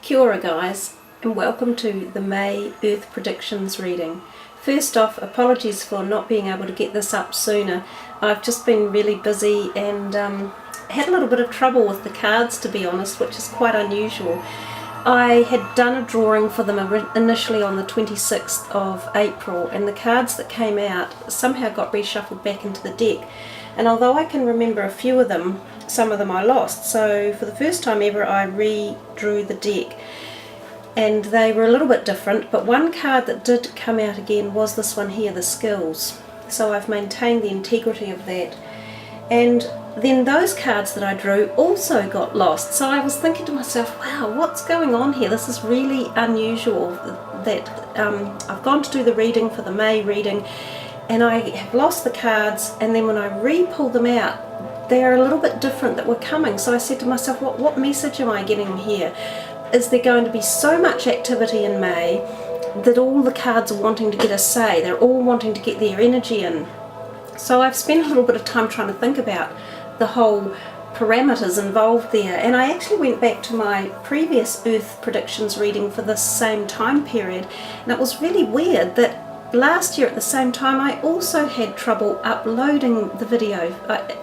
Kia ora guys, and welcome to the May Earth Predictions reading. First off, apologies for not being able to get this up sooner. I've just been really busy and had a little bit of trouble with the cards, to be honest, which is quite unusual. I had done a drawing for them initially on the 26th of April, and the cards that came out somehow got reshuffled back into the deck. And although I can remember a few of them, some of them I lost. So for the first time ever I redrew the deck, and they were a little bit different, but one card that did come out again was this one here, the skills. So I've maintained the integrity of that. And then those cards that I drew also got lost. So I was thinking to myself, wow, what's going on here? This is really unusual that I've gone to do the reading for the May reading and I have lost the cards, and then when I re-pull them out, they're a little bit different that were coming. So I said to myself, what message am I getting here? Is there going to be so much activity in May that all the cards are wanting to get a say? They're all wanting to get their energy in. So I've spent a little bit of time trying to think about the whole parameters involved there, and I actually went back to my previous Earth predictions reading for this same time period, and it was really weird that last year at the same time I also had trouble uploading the video.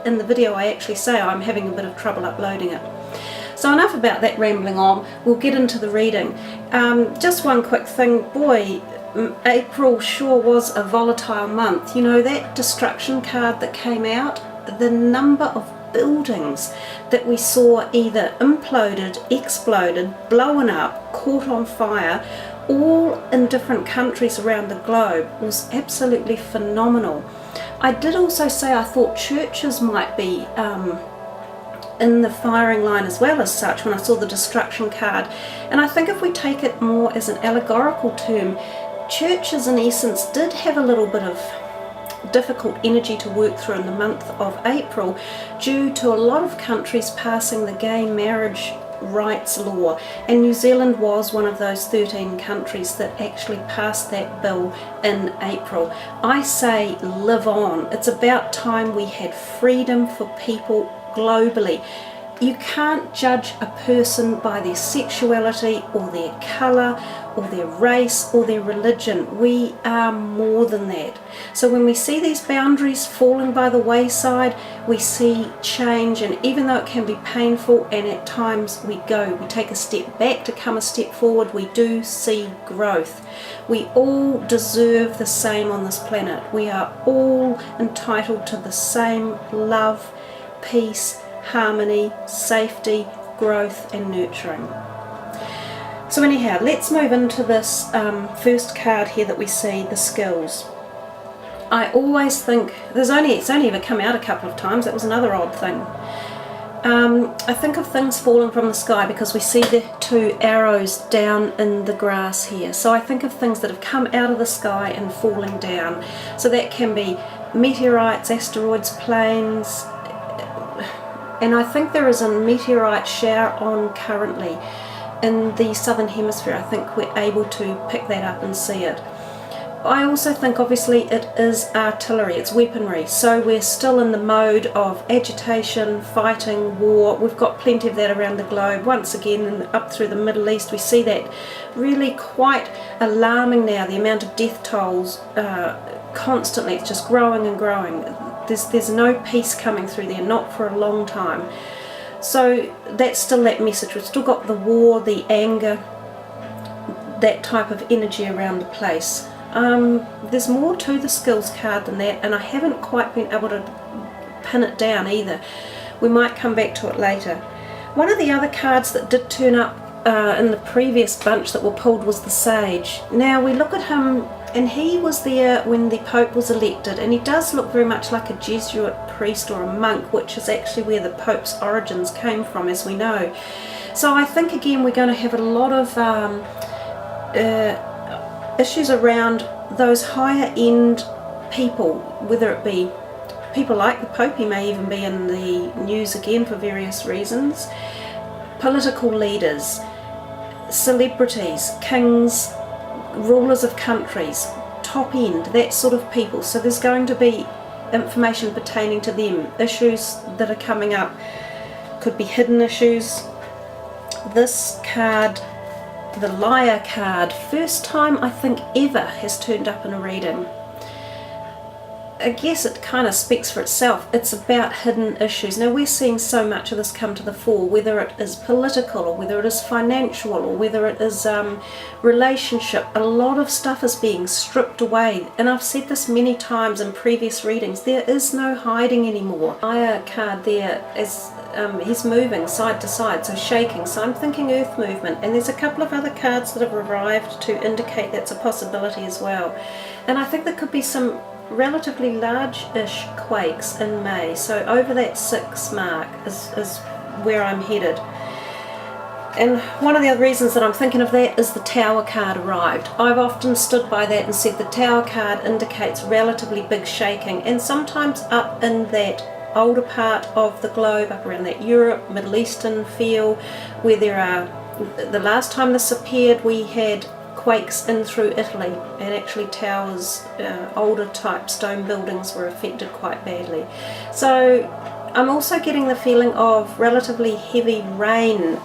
In the video I actually say I'm having a bit of trouble uploading it. So enough about that rambling on, we'll get into the reading. Just one quick thing, boy, April sure was a volatile month. You know, that destruction card that came out, the number of buildings that we saw either imploded, exploded, blown up, caught on fire, all in different countries around the globe, was absolutely phenomenal. I did also say I thought churches might be in the firing line as well as such when I saw the destruction card, and I think if we take it more as an allegorical term, churches in essence did have a little bit of difficult energy to work through in the month of April due to a lot of countries passing the gay marriage rights law, and New Zealand was one of those 13 countries that actually passed that bill in April. I say live on. It's about time we had freedom for people globally. You can't judge a person by their sexuality or their colour or their race or their religion. We are more than that. So when we see these boundaries falling by the wayside, we see change, and even though it can be painful and at times we take a step back to come a step forward, we do see growth. We all deserve the same on this planet. We are all entitled to the same love, peace, harmony, safety, growth and nurturing. So anyhow, let's move into this first card here that we see, the skills. I always think, it's only ever come out a couple of times. That was another odd thing. I think of things falling from the sky because we see the two arrows down in the grass here. So I think of things that have come out of the sky and falling down. So that can be meteorites, asteroids, planes, and I think there is a meteorite shower on currently in the southern hemisphere. I think we're able to pick that up and see it. I also think obviously it is artillery, it's weaponry, so we're still in the mode of agitation, fighting, war. We've got plenty of that around the globe. Once again, up through the Middle East, we see that really quite alarming now, the amount of death tolls constantly. It's just growing and growing. There's no peace coming through there, not for a long time. So that's still that message. We've still got the war, the anger, that type of energy around the place. There's more to the skills card than that, and I haven't quite been able to pin it down either. We might come back to it later. One of the other cards that did turn up in the previous bunch that were pulled was the Sage. Now we look at him, and he was there when the Pope was elected, and he does look very much like a Jesuit priest or a monk, which is actually where the Pope's origins came from, as we know. So I think again we're going to have a lot of issues around those higher end people, whether it be people like the Pope, he may even be in the news again for various reasons, political leaders, celebrities, kings, rulers of countries, top end, that sort of people. So there's going to be information pertaining to them, issues that are coming up, could be hidden issues. This card the Liar card, first time I think ever has turned up in a reading. I guess it kind of speaks for itself. It's about hidden issues. Now we're seeing so much of this come to the fore, whether it is political or whether it is financial or whether it is relationship. A lot of stuff is being stripped away, and I've said this many times in previous readings. There is no hiding anymore. Liar card there is he's moving side to side, so shaking, so I'm thinking earth movement, and there's a couple of other cards that have arrived to indicate that's a possibility as well. And I think there could be some relatively large-ish quakes in May, so over that 6 mark is where I'm headed. And one of the other reasons that I'm thinking of that is the Tower card arrived. I've often stood by that and said the Tower card indicates relatively big shaking, and sometimes up in that older part of the globe, up around that Europe, Middle Eastern feel, where there are, the last time this appeared we had quakes in through Italy, and actually towers, older type stone buildings were affected quite badly. So I'm also getting the feeling of relatively heavy rain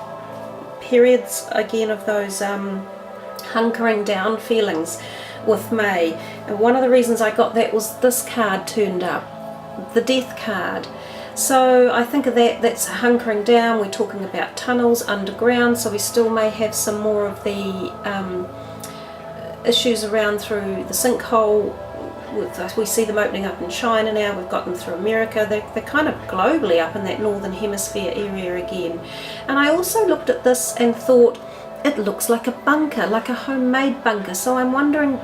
periods again, of those hunkering down feelings with May. And one of the reasons I got that was this card turned up, the Death card. So I think of that's hunkering down. We're talking about tunnels underground, so we still may have some more of the issues around through the sinkhole. We see them opening up in China now, we've got them through America. They're kind of globally up in that northern hemisphere area again. And I also looked at this and thought it looks like a bunker, like a homemade bunker. So I'm wondering,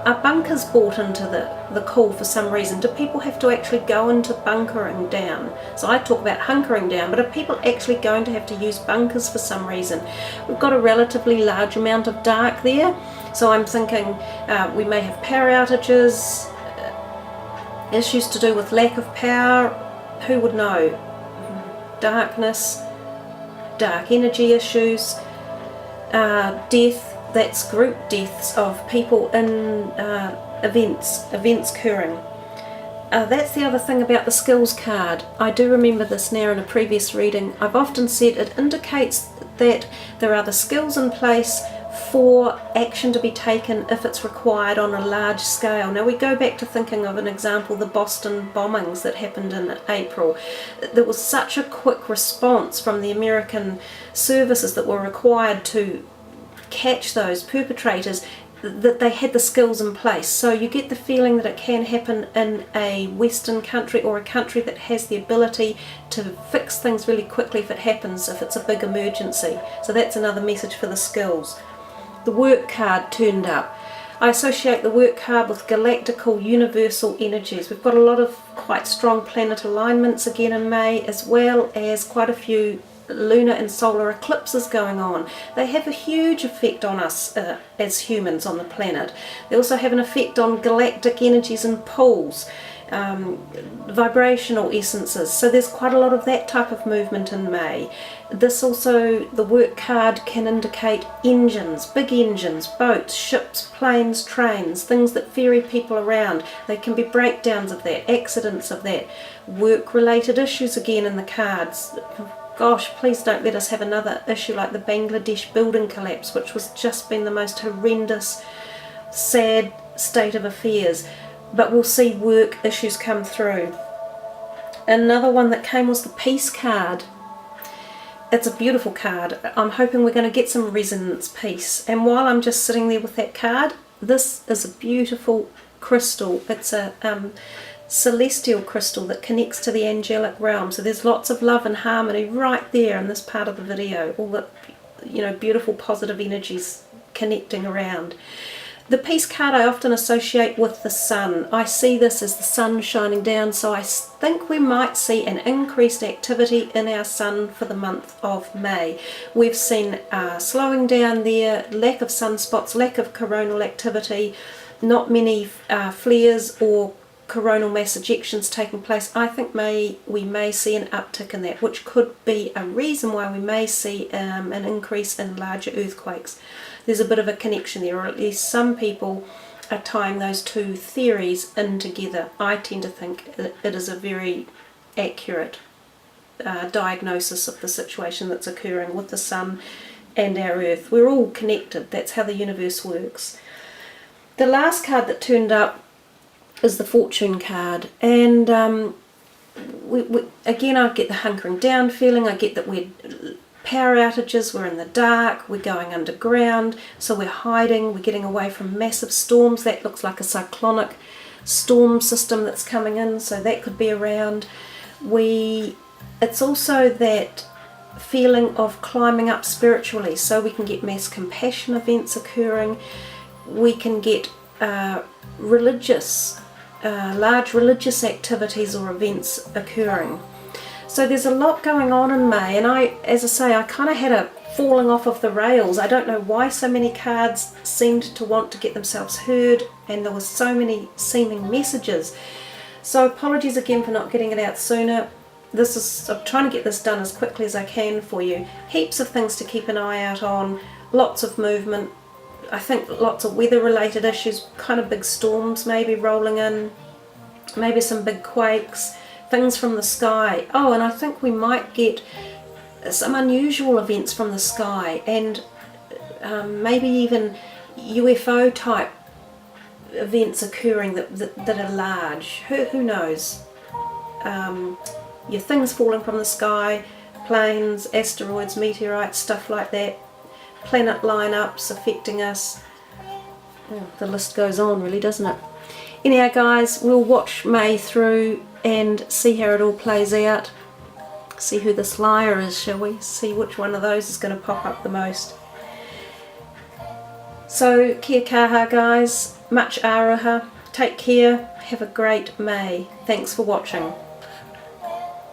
are bunkers brought into the call for some reason? Do people have to actually go into bunkering down? So I talk about hunkering down, but are people actually going to have to use bunkers for some reason? We've got a relatively large amount of dark there, so I'm thinking we may have power outages, issues to do with lack of power, who would know? Darkness, dark energy issues, death. That's group deaths of people in events occurring. That's the other thing about the skills card. I do remember this now in a previous reading. I've often said it indicates that there are the skills in place for action to be taken if it's required on a large scale. Now we go back to thinking of an example, the Boston bombings that happened in April. There was such a quick response from the American services that were required to catch those perpetrators that they had the skills in place. So you get the feeling that it can happen in a Western country, or a country that has the ability to fix things really quickly if it happens, if it's a big emergency. So that's another message for the skills. The work card turned up. I associate the work card with galactical universal energies. We've got a lot of quite strong planet alignments again in May, as well as quite a few lunar and solar eclipses going on. They have a huge effect on us as humans on the planet. They also have an effect on galactic energies and pools, vibrational essences. So there's quite a lot of that type of movement in May. This also, the work card can indicate engines, big engines, boats, ships, planes, trains, things that ferry people around. There can be breakdowns of that, accidents of that, work-related issues again in the cards. Gosh, please don't let us have another issue like the Bangladesh building collapse, which was just been the most horrendous, sad state of affairs. But we'll see work issues come through. Another one that came was the Peace card. It's a beautiful card. I'm hoping we're going to get some resonance peace. And while I'm just sitting there with that card, this is a beautiful crystal. It's a celestial crystal that connects to the angelic realm. So there's lots of love and harmony right there in this part of the video. All the, beautiful positive energies connecting around. The Peace card I often associate with the sun. I see this as the sun shining down, so I think we might see an increased activity in our sun for the month of May. We've seen slowing down there, lack of sunspots, lack of coronal activity, not many flares or coronal mass ejections taking place. I think we may see an uptick in that, which could be a reason why we may see an increase in larger earthquakes. There's a bit of a connection there, or at least some people are tying those two theories in together. I tend to think it is a very accurate diagnosis of the situation that's occurring with the sun and our Earth. We're all connected. That's how the universe works. The last card that turned up is the Fortune card, and again I get the hunkering down feeling. I get that we're power outages, we're in the dark, we're going underground, so we're hiding, we're getting away from massive storms. That looks like a cyclonic storm system that's coming in, so that could be around. It's also that feeling of climbing up spiritually, so we can get mass compassion events occurring, we can get large religious activities or events occurring. So there's a lot going on in May, and as I say, I kind of had a falling off of the rails. I don't know why so many cards seemed to want to get themselves heard, and there were so many seeming messages. So apologies again for not getting it out sooner. I'm trying to get this done as quickly as I can for you. Heaps of things to keep an eye out on, lots of movement. I think lots of weather related issues, kind of big storms maybe rolling in, maybe some big quakes, things from the sky. Oh, and I think we might get some unusual events from the sky, and maybe even UFO type events occurring that are large. Who knows? Things falling from the sky, planes, asteroids, meteorites, stuff like that. Planet lineups affecting us. Oh, the list goes on really, doesn't it? Anyhow guys, we'll watch May through and see how it all plays out. See who this liar is, shall we? See which one of those is going to pop up the most. So, kia kaha guys, much aroha, take care, have a great May. Thanks for watching.